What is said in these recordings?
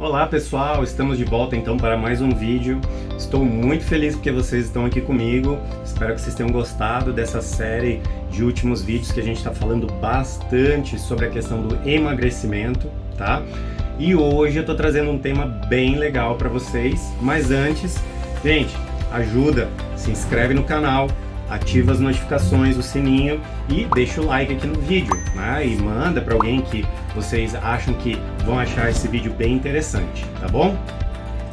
Olá pessoal, estamos de volta então para mais um vídeo. Estou muito feliz porque vocês estão aqui comigo. Espero que vocês tenham gostado dessa série de últimos vídeos que a gente está falando bastante sobre a questão do emagrecimento, tá? E hoje eu estou trazendo um tema bem legal para vocês, mas antes, gente, ajuda, se inscreve no canal, ativa as notificações, o sininho e deixa o like aqui no vídeo, né? E manda para alguém que vocês acham que vão achar esse vídeo bem interessante, tá bom?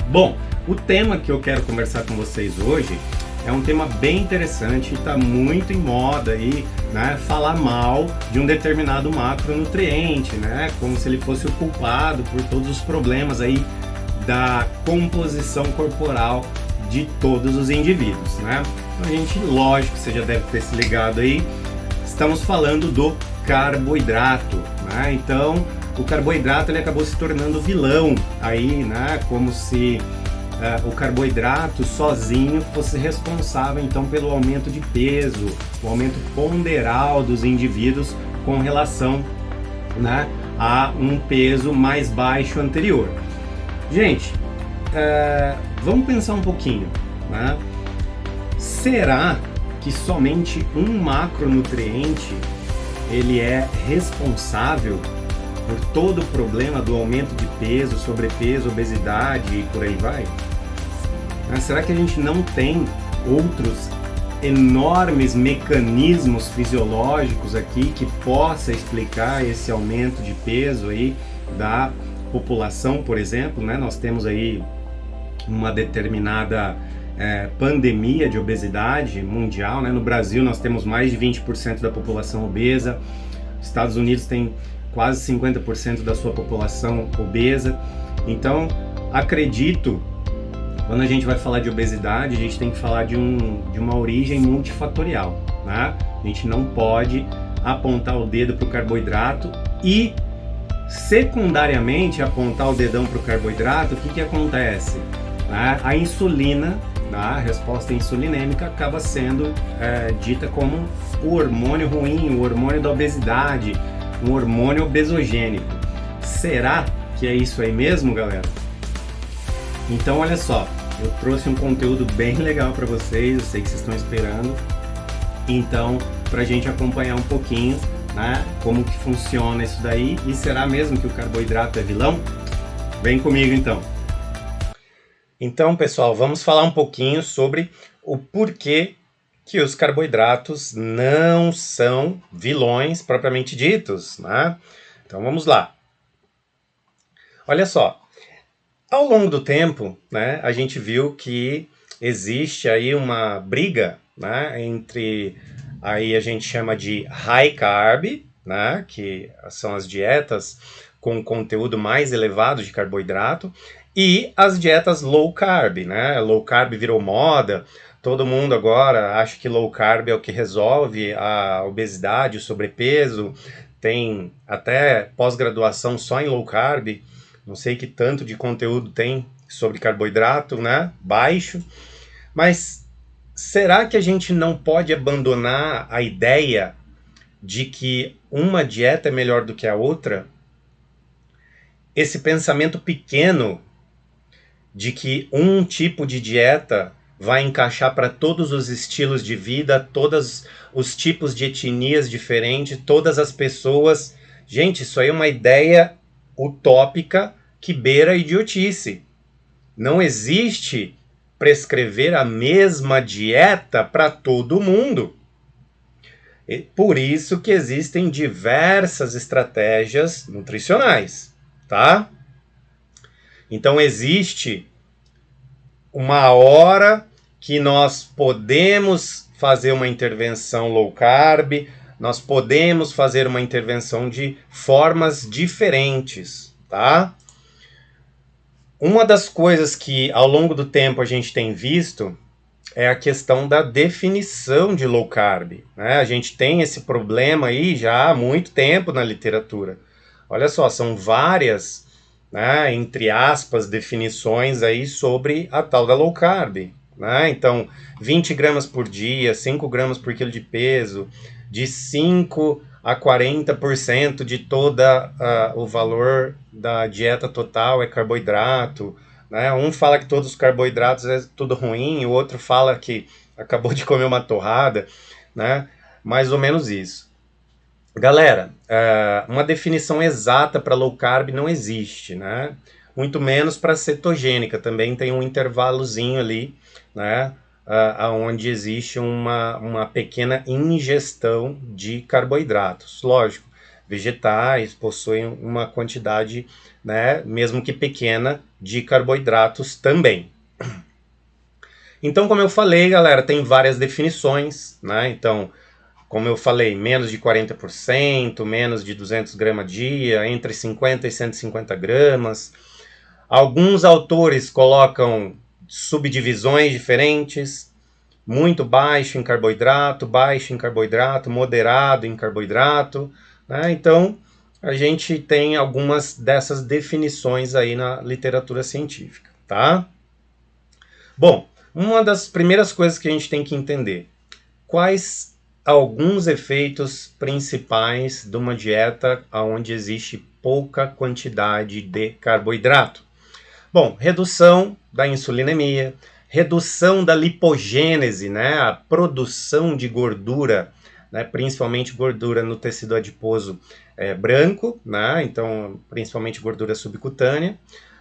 Bom, o tema que eu quero conversar com vocês hoje é um tema bem interessante e está muito em moda aí, né? Falar mal de um determinado macronutriente, né? Como se ele fosse o culpado por todos os problemas aí da composição corporal de todos os indivíduos, né? Então, gente, lógico, você já deve ter se ligado aí, estamos falando do carboidrato, né? Então, o carboidrato ele acabou se tornando vilão aí, né? Como se o carboidrato sozinho fosse responsável então pelo aumento de peso, o aumento ponderal dos indivíduos com relação, né, a um peso mais baixo anterior. Gente, vamos pensar um pouquinho, né? Será que somente um macronutriente ele é responsável por todo o problema do aumento de peso, sobrepeso, obesidade e por aí vai? Será que a gente não tem outros enormes mecanismos fisiológicos aqui que possa explicar esse aumento de peso aí da população, por exemplo, né? Nós temos aí uma determinada pandemia de obesidade mundial, né? No Brasil nós temos mais de 20% da população obesa, Estados Unidos tem quase 50% da sua população obesa. Então, acredito, quando a gente vai falar de obesidade, a gente tem que falar de uma origem multifatorial, né? A gente não pode apontar o dedo para o carboidrato e, secundariamente, apontar o dedão para o carboidrato. O que acontece? A insulina, a resposta insulinêmica, acaba sendo dita como o hormônio ruim, o hormônio da obesidade, um hormônio obesogênico. Será que é isso aí mesmo, galera? Então, olha só, eu trouxe um conteúdo bem legal para vocês, eu sei que vocês estão esperando. Então, para a gente acompanhar um pouquinho, né, como que funciona isso daí, e será mesmo que o carboidrato é vilão? Vem comigo então. Então, pessoal, vamos falar um pouquinho sobre o porquê que os carboidratos não são vilões propriamente ditos, né? Então, vamos lá. Olha só, ao longo do tempo, né, a gente viu que existe aí uma briga, né, entre, aí a gente chama de high carb, né, que são as dietas com conteúdo mais elevado de carboidrato, e as dietas low carb, né? Low carb virou moda, todo mundo agora acha que low carb é o que resolve a obesidade, o sobrepeso, tem até pós-graduação só em low carb, não sei que tanto de conteúdo tem sobre carboidrato, né? Baixo, mas será que a gente não pode abandonar a ideia de que uma dieta é melhor do que a outra? Esse pensamento pequeno de que um tipo de dieta vai encaixar para todos os estilos de vida, todos os tipos de etnias diferentes, todas as pessoas. Gente, isso aí é uma ideia utópica que beira a idiotice. Não existe prescrever a mesma dieta para todo mundo. E por isso que existem diversas estratégias nutricionais, tá? Então existe uma hora que nós podemos fazer uma intervenção low carb, nós podemos fazer uma intervenção de formas diferentes, tá? Uma das coisas que ao longo do tempo a gente tem visto é a questão da definição de low carb, né? A gente tem esse problema aí já há muito tempo na literatura. Olha só, são várias, né, entre aspas, definições aí sobre a tal da low carb, né? Então, 20 gramas por dia, 5 gramas por quilo de peso, de 5 a 40% de toda o valor da dieta total é carboidrato, né? Um fala que todos os carboidratos é tudo ruim, o outro fala que acabou de comer uma torrada, né? Mais ou menos isso. Galera, uma definição exata para low carb não existe, né? Muito menos para cetogênica, também tem um intervalozinho ali, né? Onde existe uma pequena ingestão de carboidratos. Lógico, vegetais possuem uma quantidade, né, mesmo que pequena, de carboidratos também. Então, como eu falei, galera, tem várias definições, né? Então, como eu falei, menos de 40%, menos de 200 gramas dia, entre 50 e 150 gramas. Alguns autores colocam subdivisões diferentes, muito baixo em carboidrato, moderado em carboidrato, né? Então, a gente tem algumas dessas definições aí na literatura científica, tá? Bom, uma das primeiras coisas que a gente tem que entender, quais alguns efeitos principais de uma dieta onde existe pouca quantidade de carboidrato? Bom, redução da insulinemia, redução da lipogênese, né, a produção de gordura, né, principalmente gordura no tecido adiposo branco, né, então principalmente gordura subcutânea,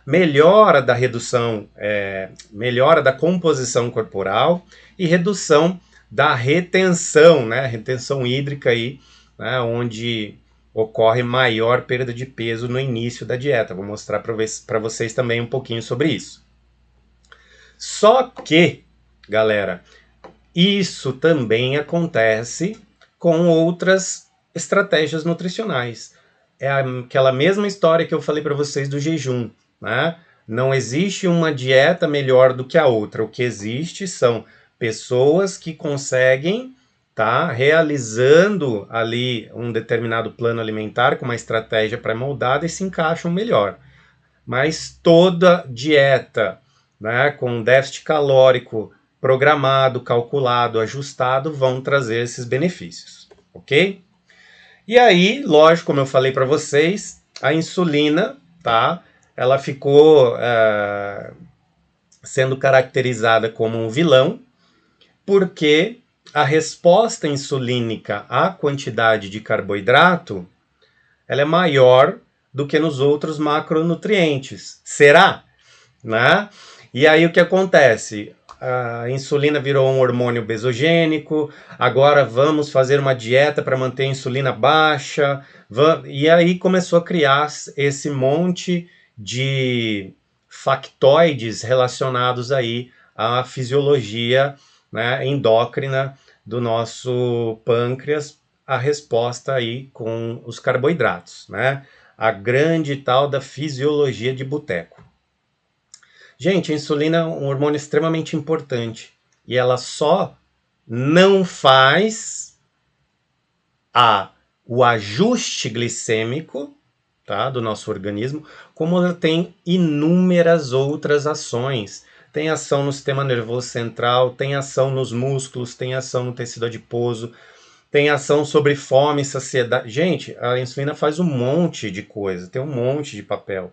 melhora da redução, melhora da composição corporal e redução da retenção, né, retenção hídrica aí, né, onde ocorre maior perda de peso no início da dieta. Vou mostrar para vocês também um pouquinho sobre isso. Só que, galera, isso também acontece com outras estratégias nutricionais. É aquela mesma história que eu falei para vocês do jejum, né? Não existe uma dieta melhor do que a outra. O que existe são pessoas que conseguem, tá, realizando ali um determinado plano alimentar com uma estratégia pré-moldada e se encaixam melhor. Mas toda dieta, né, com déficit calórico programado, calculado, ajustado, vão trazer esses benefícios, ok? E aí, lógico, como eu falei para vocês, a insulina, tá, ela ficou sendo caracterizada como um vilão, porque a resposta insulínica à quantidade de carboidrato, ela é maior do que nos outros macronutrientes. Será? Né? E aí o que acontece? A insulina virou um hormônio besogênico, agora vamos fazer uma dieta para manter a insulina baixa, e aí começou a criar esse monte de factoides relacionados aí à fisiologia, né, endócrina do nosso pâncreas, a resposta aí com os carboidratos, né? A grande tal da fisiologia de boteco. Gente, a insulina é um hormônio extremamente importante e ela só não faz o ajuste glicêmico, tá, do nosso organismo, como ela tem inúmeras outras ações. Tem ação no sistema nervoso central, tem ação nos músculos, tem ação no tecido adiposo, tem ação sobre fome e saciedade. Gente, a insulina faz um monte de coisa, tem um monte de papel,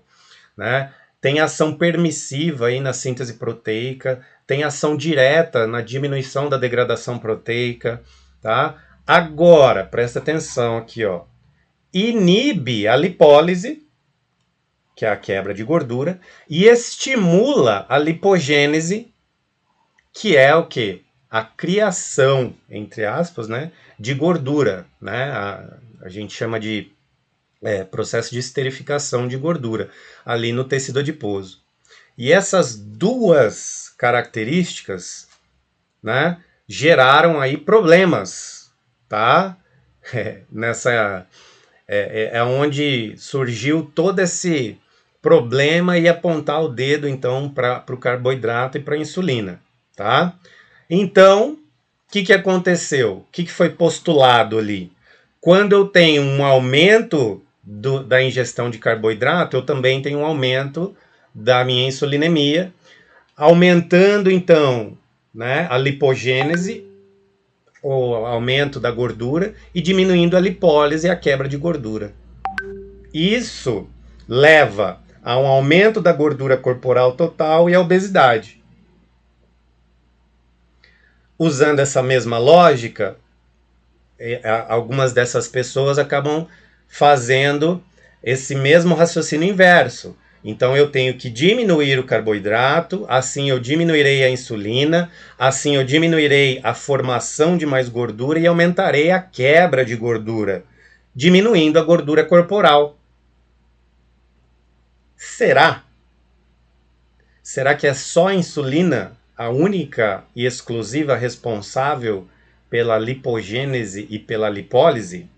né? Tem ação permissiva aí na síntese proteica, tem ação direta na diminuição da degradação proteica, tá? Agora, presta atenção aqui, ó. Inibe a lipólise, que é a quebra de gordura, e estimula a lipogênese, que é o quê? A criação, entre aspas, né, de gordura, né? A gente chama de processo de esterificação de gordura ali no tecido adiposo. E essas duas características, né, geraram aí problemas, tá? Onde surgiu todo esse problema e apontar o dedo então para o carboidrato e para a insulina, tá? Então, o que aconteceu? O que foi postulado ali? Quando eu tenho um aumento da ingestão de carboidrato, eu também tenho um aumento da minha insulinemia, aumentando então, né, a lipogênese, o aumento da gordura e diminuindo a lipólise e a quebra de gordura. Isso leva a um aumento da gordura corporal total e a obesidade. Usando essa mesma lógica, algumas dessas pessoas acabam fazendo esse mesmo raciocínio inverso. Então eu tenho que diminuir o carboidrato, assim eu diminuirei a insulina, assim eu diminuirei a formação de mais gordura e aumentarei a quebra de gordura, diminuindo a gordura corporal. Será? Será que é só a insulina a única e exclusiva responsável pela lipogênese e pela lipólise?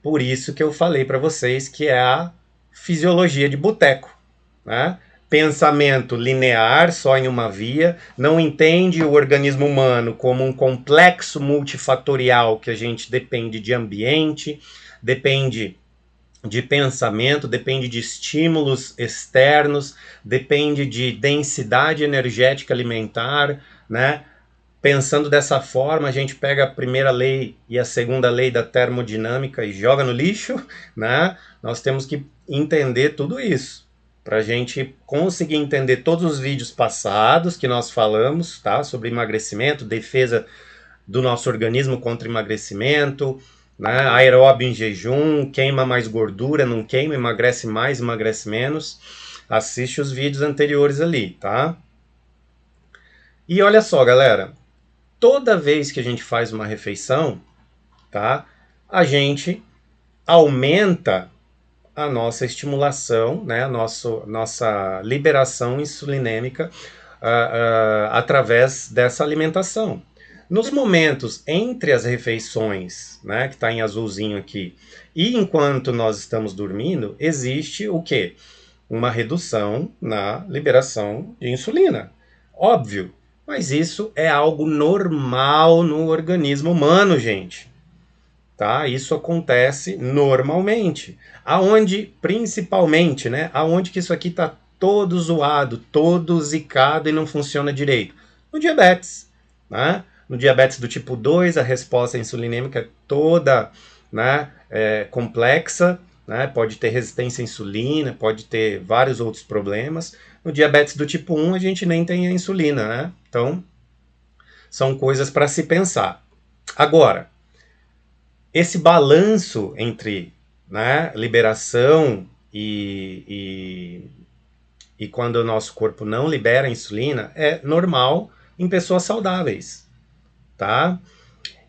Por isso que eu falei para vocês que é a fisiologia de boteco, né? Pensamento linear, só em uma via, não entende o organismo humano como um complexo multifatorial que a gente depende de ambiente, depende de pensamento, depende de estímulos externos, depende de densidade energética alimentar, né? Pensando dessa forma, a gente pega a primeira lei e a segunda lei da termodinâmica e joga no lixo, né? Nós temos que entender tudo isso para a gente conseguir entender todos os vídeos passados que nós falamos, tá? Sobre emagrecimento, defesa do nosso organismo contra emagrecimento, né? Aeróbio em jejum, queima mais gordura, não queima, emagrece mais, emagrece menos. Assiste os vídeos anteriores ali, tá? E olha só, galera, toda vez que a gente faz uma refeição, tá? A gente aumenta a nossa estimulação, né? A nossa liberação insulinêmica através dessa alimentação. Nos momentos entre as refeições, né, que está em azulzinho aqui, e enquanto nós estamos dormindo, existe o quê? Uma redução na liberação de insulina. Óbvio, mas isso é algo normal no organismo humano, gente. Tá? Isso acontece normalmente. Aonde, principalmente, né? Aonde que isso aqui está todo zoado, todo zicado e não funciona direito? No diabetes, né? No diabetes do tipo 2, a resposta insulinêmica é toda, né, complexa, né? Pode ter resistência à insulina, pode ter vários outros problemas. No diabetes do tipo 1, a gente nem tem a insulina, né? Então, são coisas para se pensar. Agora, esse balanço entre, né, liberação e quando o nosso corpo não libera a insulina é normal em pessoas saudáveis, tá?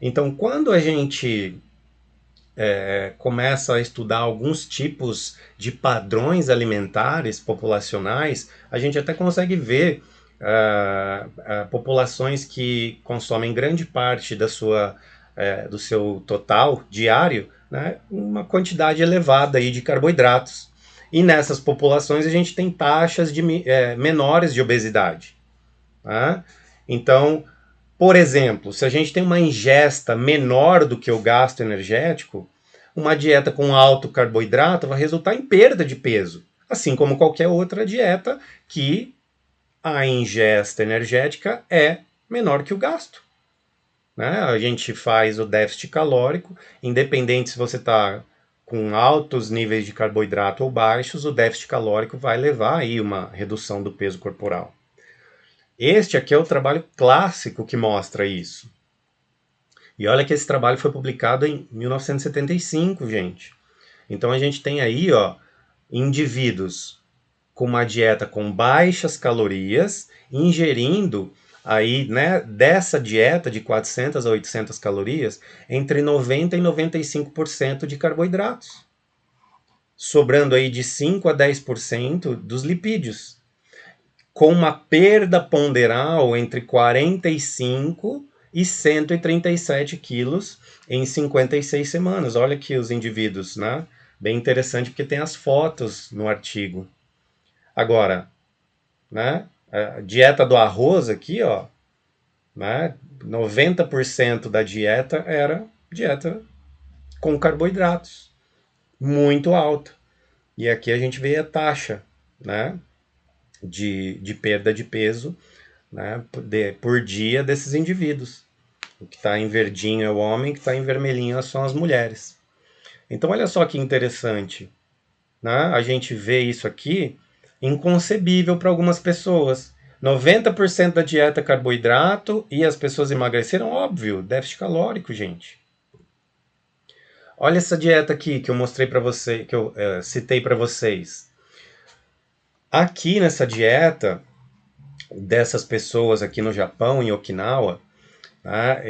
Então, quando a gente começa a estudar alguns tipos de padrões alimentares populacionais, a gente até consegue ver populações que consomem grande parte do seu total diário, né, uma quantidade elevada aí de carboidratos. E nessas populações a gente tem taxas menores de obesidade. Tá? Então, por exemplo, se a gente tem uma ingesta menor do que o gasto energético, uma dieta com alto carboidrato vai resultar em perda de peso, assim como qualquer outra dieta que a ingesta energética é menor que o gasto. Né? A gente faz o déficit calórico, independente se você está com altos níveis de carboidrato ou baixos, o déficit calórico vai levar aí uma redução do peso corporal. Este aqui é o trabalho clássico que mostra isso. E olha que esse trabalho foi publicado em 1975, gente. Então a gente tem aí, ó, indivíduos com uma dieta com baixas calorias, ingerindo aí, né, dessa dieta de 400 a 800 calorias, entre 90 e 95% de carboidratos, sobrando aí de 5 a 10% dos lipídios, com uma perda ponderal entre 45 e 137 quilos em 56 semanas. Olha aqui os indivíduos, né? Bem interessante porque tem as fotos no artigo. Agora, né? A dieta do arroz aqui, ó, né? 90% da dieta era dieta com carboidratos, muito alta. E aqui a gente vê a taxa, né, de perda de peso, né, por dia desses indivíduos. O que está em verdinho é o homem, o que está em vermelhinho são as mulheres. Então olha só que interessante, né? A gente vê isso aqui inconcebível para algumas pessoas. 90% da dieta é carboidrato e as pessoas emagreceram, óbvio, déficit calórico, gente. Olha essa dieta aqui que eu mostrei para você, que eu citei para vocês. Aqui nessa dieta dessas pessoas aqui no Japão, em Okinawa, né,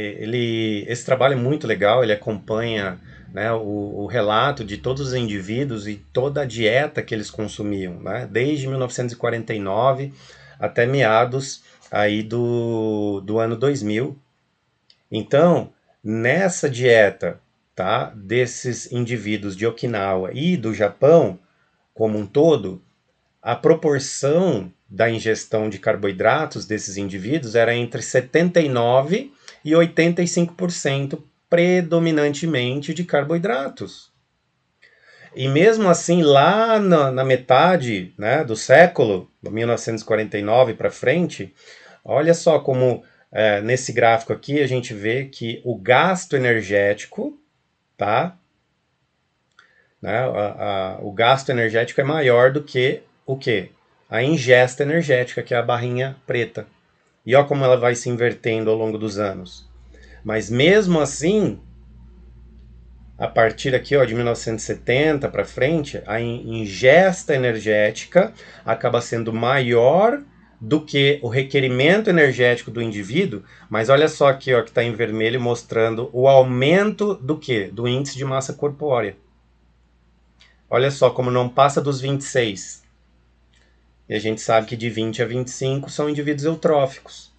esse trabalho é muito legal, ele acompanha, né, o relato de todos os indivíduos e toda a dieta que eles consumiam, né, desde 1949 até meados aí do ano 2000. Então, nessa dieta, tá, desses indivíduos de Okinawa e do Japão como um todo, a proporção da ingestão de carboidratos desses indivíduos era entre 79% e 85% predominantemente de carboidratos. E mesmo assim, lá na metade, né, do século, 1949 para frente, olha só como nesse gráfico aqui a gente vê que o gasto energético, tá? Né, o gasto energético é maior do que o quê? A ingesta energética, que é a barrinha preta. E olha como ela vai se invertendo ao longo dos anos. Mas mesmo assim, a partir aqui, ó, de 1970 para frente, a ingesta energética acaba sendo maior do que o requerimento energético do indivíduo, mas olha só aqui, ó, que está em vermelho mostrando o aumento do quê? Do índice de massa corpórea. Olha só como não passa dos 26. E a gente sabe que de 20 a 25 são indivíduos eutróficos.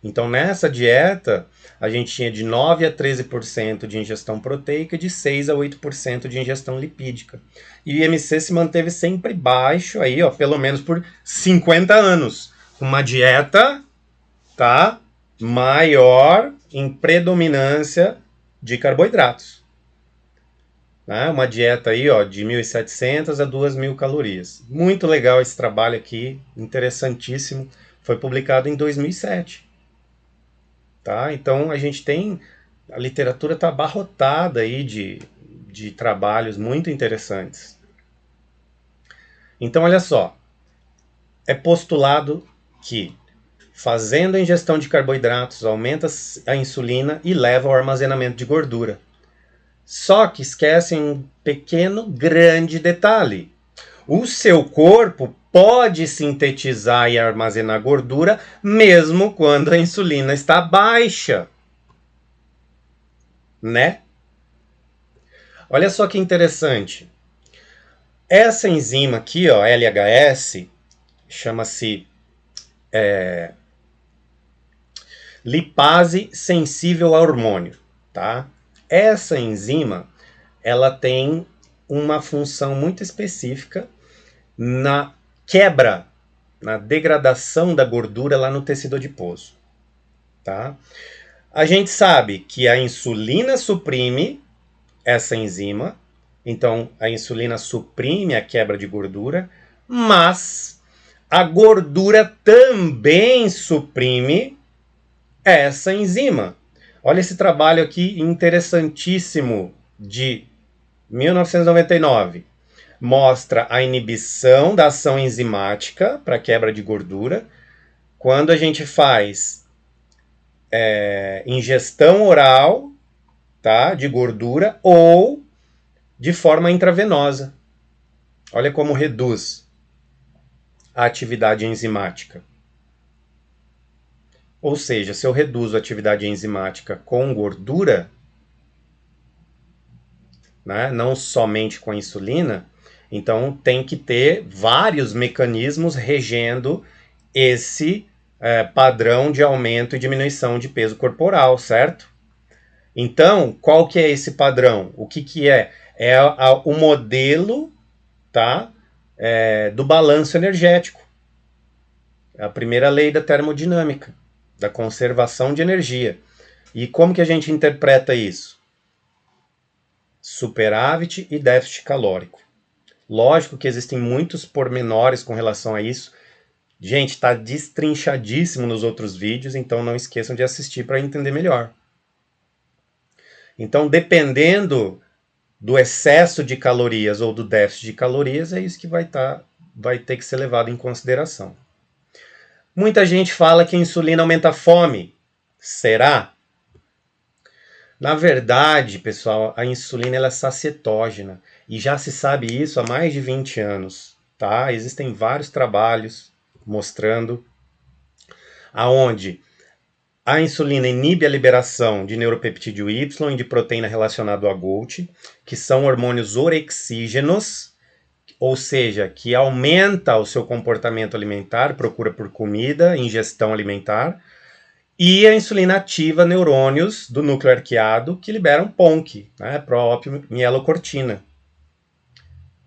Então, nessa dieta, a gente tinha de 9 a 13% de ingestão proteica e de 6 a 8% de ingestão lipídica. E o IMC se manteve sempre baixo, aí, ó, pelo menos por 50 anos. Uma dieta, tá, maior em predominância de carboidratos. Né? Uma dieta aí, ó, de 1.700 a 2.000 calorias. Muito legal esse trabalho aqui, interessantíssimo. Foi publicado em 2007. Tá? Então a gente tem, a literatura está abarrotada aí de trabalhos muito interessantes. Então olha só, é postulado que fazendo a ingestão de carboidratos aumenta a insulina e leva ao armazenamento de gordura. Só que esquecem um pequeno, grande detalhe. O seu corpo pode sintetizar e armazenar gordura mesmo quando a insulina está baixa. Né? Olha só que interessante. Essa enzima aqui, ó, LHS, chama-se lipase sensível a hormônio, tá? Essa enzima, ela tem uma função muito específica na quebra, na degradação da gordura lá no tecido adiposo, tá? A gente sabe que a insulina suprime essa enzima, então a insulina suprime a quebra de gordura, mas a gordura também suprime essa enzima. Olha esse trabalho aqui interessantíssimo de 1999. Mostra a inibição da ação enzimática para quebra de gordura quando a gente faz ingestão oral, tá, de gordura ou de forma intravenosa. Olha como reduz a atividade enzimática. Ou seja, se eu reduzo a atividade enzimática com gordura, né, não somente com a insulina, então tem que ter vários mecanismos regendo esse padrão de aumento e diminuição de peso corporal, certo? Então, qual que é esse padrão? O que é? É o modelo, tá, do balanço energético. É a primeira lei da termodinâmica, da conservação de energia. E como que a gente interpreta isso? Superávit e déficit calórico. Lógico que existem muitos pormenores com relação a isso, Gente, está destrinchadíssimo nos outros vídeos, então não esqueçam de assistir para entender melhor. Então, dependendo do excesso de calorias ou do déficit de calorias, é isso que vai ter que ser levado em consideração. Muita gente fala que a insulina aumenta a fome. Será? Na verdade, pessoal, a insulina ela é sacietógena e já se sabe isso há mais de 20 anos, tá? Existem vários trabalhos mostrando aonde a insulina inibe a liberação de neuropeptídeo Y e de proteína relacionada ao GOLT, que são hormônios orexígenos, ou seja, que aumenta o seu comportamento alimentar, procura por comida, ingestão alimentar, e a insulina ativa neurônios do núcleo arqueado que liberam PONC, né, pró-mielocortina.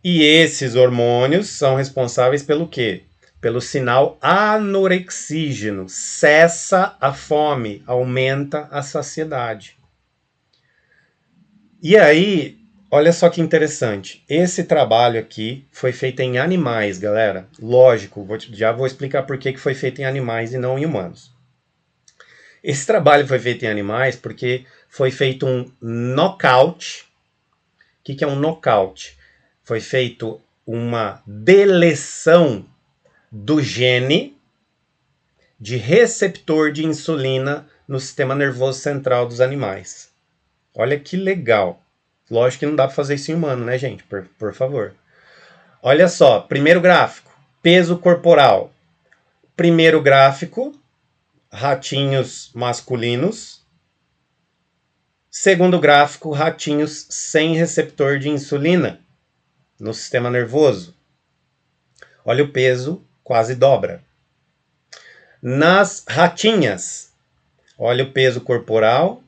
E esses hormônios são responsáveis pelo quê? Pelo sinal anorexígeno, cessa a fome, aumenta a saciedade. E aí, olha só que interessante, esse trabalho aqui foi feito em animais, galera. Lógico, já vou explicar por que foi feito em animais e não em humanos. Esse trabalho foi feito em animais porque foi feito um knockout. O que é um knockout? Foi feito uma deleção do gene de receptor de insulina no sistema nervoso central dos animais. Olha que legal. Lógico que não dá para fazer isso em humano, né, gente? Por favor. Olha só, primeiro gráfico, peso corporal. Primeiro gráfico, ratinhos masculinos. Segundo gráfico, ratinhos sem receptor de insulina no sistema nervoso. Olha o peso, quase dobra. Nas ratinhas, olha o peso corporal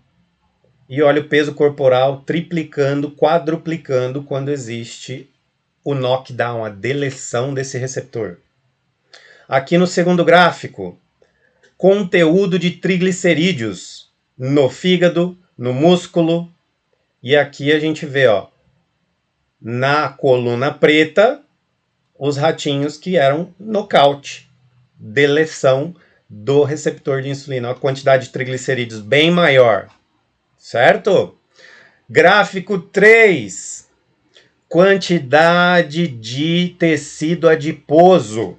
e olha o peso corporal triplicando, quadruplicando quando existe o knockdown, a deleção desse receptor. Aqui no segundo gráfico, conteúdo de triglicerídeos no fígado, no músculo, e aqui a gente vê, ó, na coluna preta, os ratinhos que eram nocaute, deleção do receptor de insulina, uma quantidade de triglicerídeos bem maior, certo? Gráfico 3, quantidade de tecido adiposo.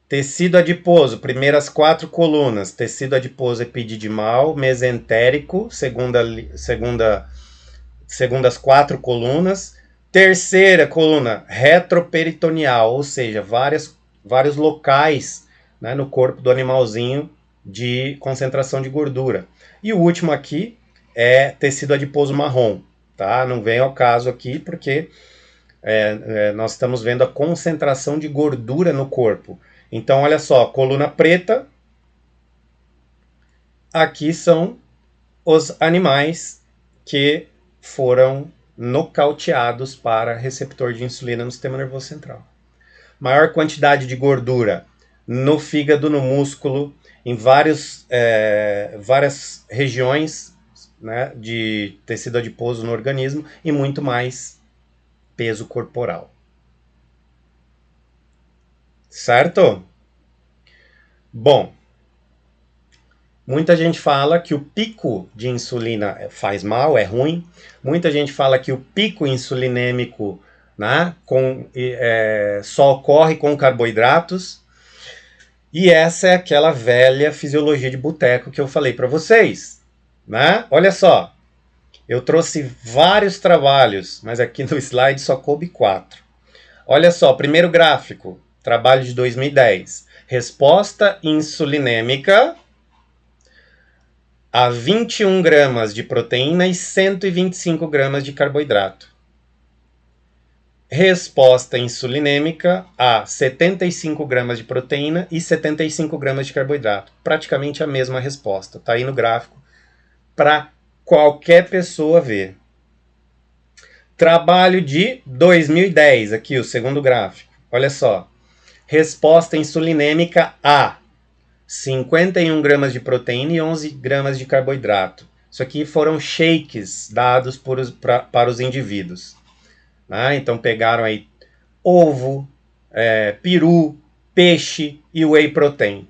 Tecido adiposo, primeiras 4 colunas, tecido adiposo epididimal, mesentérico, segundas 4 colunas. Terceira coluna, retroperitoneal, ou seja, vários locais, né, no corpo do animalzinho de concentração de gordura. E o último aqui é tecido adiposo marrom, tá? Não vem ao caso aqui porque nós estamos vendo a concentração de gordura no corpo. Então, olha só, coluna preta, aqui são os animais que foram nocauteados para receptor de insulina no sistema nervoso central. Maior quantidade de gordura no fígado, no músculo, em várias regiões, né, de tecido adiposo no organismo e muito mais peso corporal. Certo? Bom, muita gente fala que o pico de insulina faz mal, é ruim. Muita gente fala que o pico insulinêmico, né, só ocorre com carboidratos. E essa é aquela velha fisiologia de boteco que eu falei para vocês, né? Olha só, eu trouxe vários trabalhos, mas aqui no slide só coube 4. Olha só, primeiro gráfico, trabalho de 2010. Resposta insulinêmica a 21 gramas de proteína e 125 gramas de carboidrato. Resposta insulinêmica a 75 gramas de proteína e 75 gramas de carboidrato. Praticamente a mesma resposta. Está aí no gráfico para qualquer pessoa ver. Trabalho de 2010, aqui o segundo gráfico. Olha só. Resposta insulinêmica a 51 gramas de proteína e 11 gramas de carboidrato. Isso aqui foram shakes dados para os indivíduos. Então pegaram aí ovo, peru, peixe e whey protein.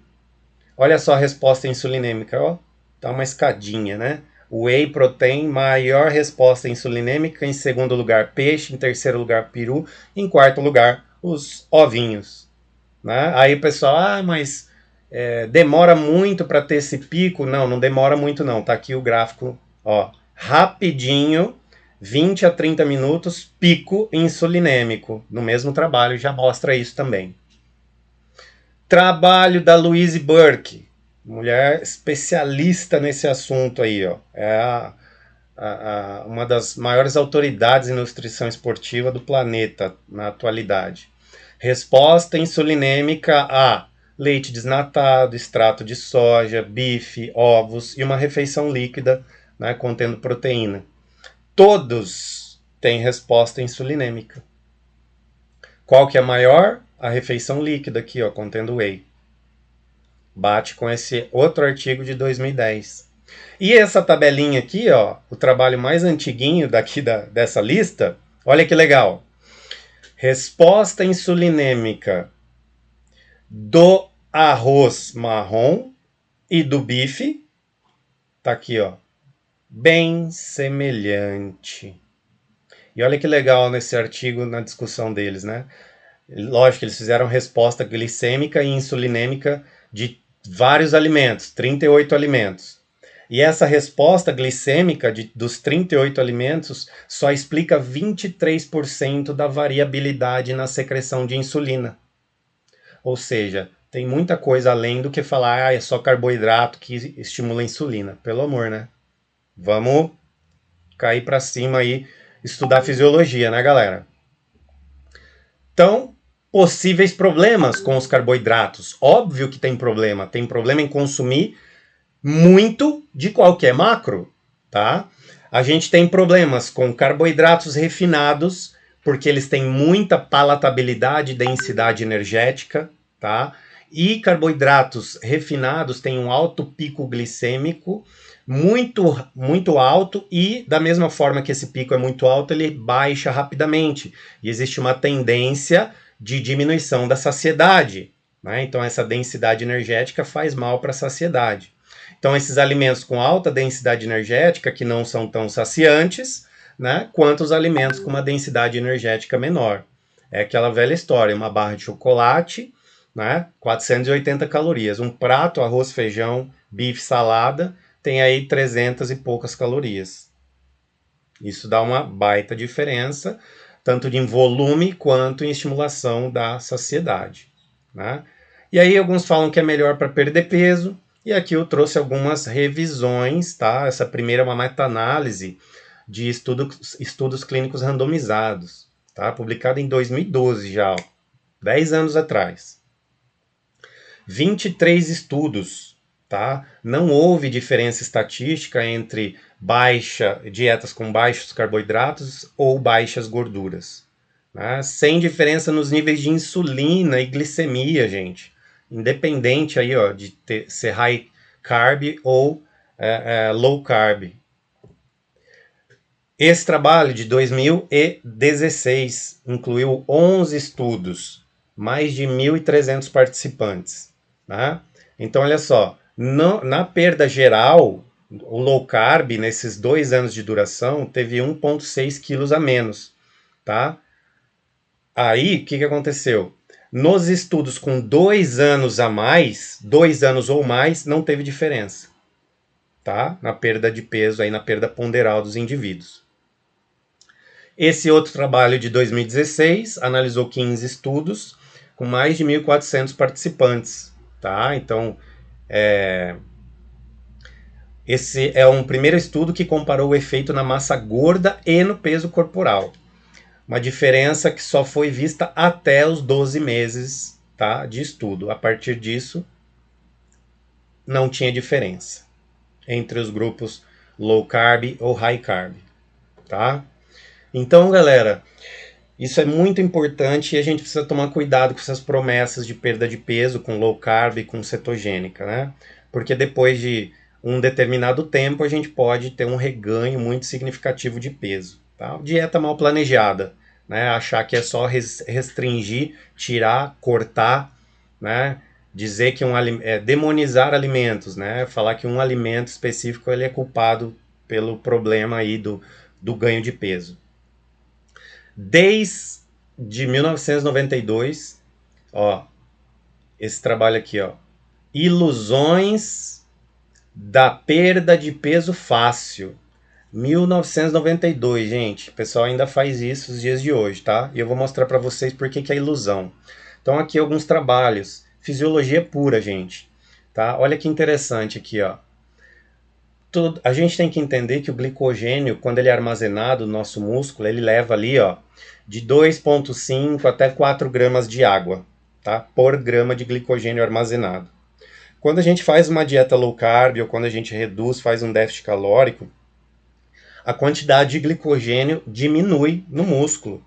Olha só a resposta insulinêmica, ó. Tá uma escadinha, né? Whey protein, maior resposta insulinêmica. Em segundo lugar, peixe. Em terceiro lugar, peru. Em quarto lugar, os ovinhos. Né? Aí o pessoal, mas demora muito para ter esse pico? Não, não demora muito não. Tá aqui o gráfico, ó. Rapidinho, 20 a 30 minutos, pico insulinêmico. No mesmo trabalho já mostra isso também. Trabalho da Louise Burke, mulher especialista nesse assunto aí, ó. É uma das maiores autoridades em nutrição esportiva do planeta na atualidade. Resposta insulinêmica a leite desnatado, extrato de soja, bife, ovos e uma refeição líquida, né, contendo proteína. Todos têm resposta insulinêmica. Qual que é maior? A refeição líquida aqui, ó, contendo whey. Bate com esse outro artigo de 2010. E essa tabelinha aqui, ó, o trabalho mais antiguinho daqui dessa lista, olha que legal. Resposta insulinêmica do arroz marrom e do bife, tá aqui, ó, bem semelhante. E olha que legal nesse artigo, na discussão deles, né? Lógico que eles fizeram resposta glicêmica e insulinêmica de vários alimentos, 38 alimentos. E essa resposta glicêmica dos 38 alimentos só explica 23% da variabilidade na secreção de insulina. Ou seja, tem muita coisa além do que falar, é só carboidrato que estimula a insulina. Pelo amor, né? Vamos cair para cima aí, estudar fisiologia, né, galera? Então, possíveis problemas com os carboidratos. Óbvio que tem problema. Tem problema em consumir muito de qualquer macro, tá? A gente tem problemas com carboidratos refinados, porque eles têm muita palatabilidade e densidade energética, tá? E carboidratos refinados têm um alto pico glicêmico, muito alto, e da mesma forma que esse pico é muito alto, ele baixa rapidamente. E existe uma tendência de diminuição da saciedade, né? Então essa densidade energética faz mal para a saciedade. Então esses alimentos com alta densidade energética, que não são tão saciantes, né, quanto os alimentos com uma densidade energética menor. É aquela velha história, uma barra de chocolate, né, 480 calorias. Um prato, arroz, feijão, bife, salada, tem aí 300 e poucas calorias. Isso dá uma baita diferença, tanto em volume quanto em estimulação da saciedade, né? E aí alguns falam que é melhor para perder peso, e aqui eu trouxe algumas revisões, tá? Essa primeira é uma meta-análise de estudos clínicos randomizados, tá? Publicada em 2012 já, ó, 10 anos atrás. 23 estudos, tá? Não houve diferença estatística entre dietas com baixos carboidratos ou baixas gorduras, né? Sem diferença nos níveis de insulina e glicemia, gente. Independente aí, ó, de ser high carb ou low carb. Esse trabalho de 2016 incluiu 11 estudos, mais de 1.300 participantes, né? Então, olha só, na perda geral, o low carb, nesses 2 anos de duração, teve 1,6 quilos a menos, tá? Aí, o que aconteceu? Nos estudos com 2 anos a mais, 2 anos ou mais, não teve diferença, tá? Na perda de peso, aí na perda ponderal dos indivíduos. Esse outro trabalho de 2016 analisou 15 estudos com mais de 1.400 participantes, tá? Então, esse é um primeiro estudo que comparou o efeito na massa gorda e no peso corporal. Uma diferença que só foi vista até os 12 meses, tá, de estudo. A partir disso, não tinha diferença entre os grupos low carb ou high carb, tá? Então, galera, isso é muito importante e a gente precisa tomar cuidado com essas promessas de perda de peso com low carb e com cetogênica, né? Porque depois de um determinado tempo a gente pode ter um reganho muito significativo de peso, tá? Dieta mal planejada, né? Achar que é só restringir, tirar, cortar, né, dizer que demonizar alimentos, né, falar que um alimento específico ele é culpado pelo problema aí do ganho de peso. Desde 1992, ó, esse trabalho aqui, ó, Ilusões da Perda de Peso Fácil, 1992, gente. O pessoal ainda faz isso nos dias de hoje, tá? E eu vou mostrar para vocês por que é ilusão. Então aqui alguns trabalhos, fisiologia pura, gente, tá? Olha que interessante aqui, ó. A gente tem que entender que o glicogênio, quando ele é armazenado no nosso músculo, ele leva ali, ó, de 2,5 até 4 gramas de água, tá? Por grama de glicogênio armazenado. Quando a gente faz uma dieta low carb ou quando a gente reduz, faz um déficit calórico, a quantidade de glicogênio diminui no músculo.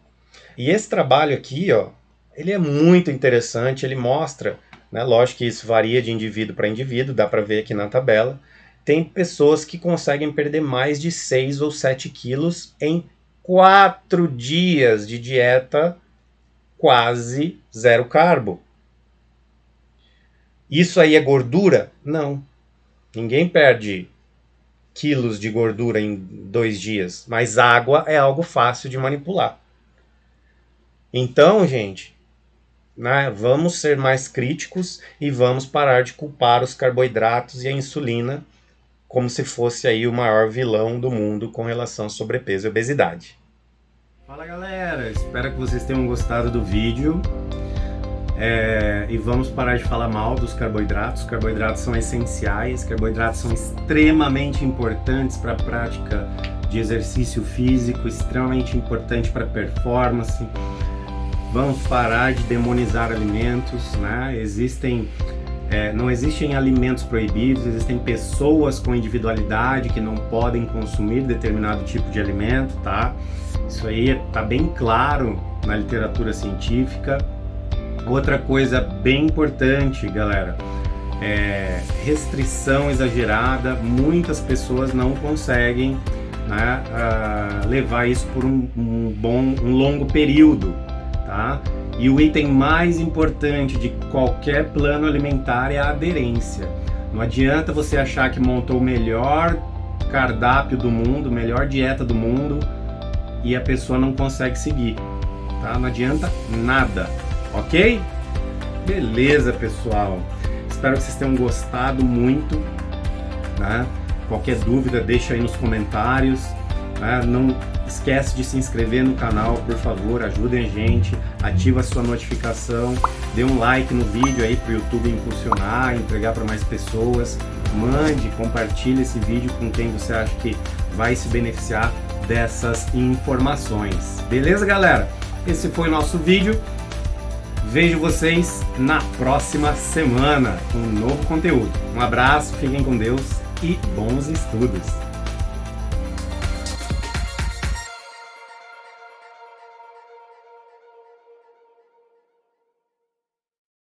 E esse trabalho aqui, ó, ele é muito interessante, ele mostra, né, lógico que isso varia de indivíduo para indivíduo, dá para ver aqui na tabela, tem pessoas que conseguem perder mais de 6 ou 7 quilos em 4 dias de dieta quase zero carbo. Isso aí é gordura? Não. Ninguém perde quilos de gordura em 2 dias, mas água é algo fácil de manipular. Então, gente, né, vamos ser mais críticos e vamos parar de culpar os carboidratos e a insulina como se fosse aí o maior vilão do mundo com relação a sobrepeso e obesidade. Fala galera, espero que vocês tenham gostado do vídeo. E vamos parar de falar mal dos carboidratos. Os carboidratos são essenciais, carboidratos são extremamente importantes para a prática de exercício físico, extremamente importante para a performance. Vamos parar de demonizar alimentos, né? Não existem alimentos proibidos, existem pessoas com individualidade que não podem consumir determinado tipo de alimento, tá? Isso aí está bem claro na literatura científica. Outra coisa bem importante, galera, restrição exagerada. Muitas pessoas não conseguem, né, levar isso por um longo período, tá? E o item mais importante de qualquer plano alimentar é a aderência. Não adianta você achar que montou o melhor cardápio do mundo, melhor dieta do mundo e a pessoa não consegue seguir, tá? Não adianta nada. Ok? Beleza, pessoal. Espero que vocês tenham gostado muito, né? Qualquer dúvida, deixa aí nos comentários, né? Não esquece de se inscrever no canal, por favor, ajudem a gente, ativa a sua notificação, dê um like no vídeo aí para o YouTube impulsionar, entregar para mais pessoas, compartilhe esse vídeo com quem você acha que vai se beneficiar dessas informações. Beleza, galera? Esse foi o nosso vídeo. Vejo vocês na próxima semana com um novo conteúdo. Um abraço, fiquem com Deus e bons estudos!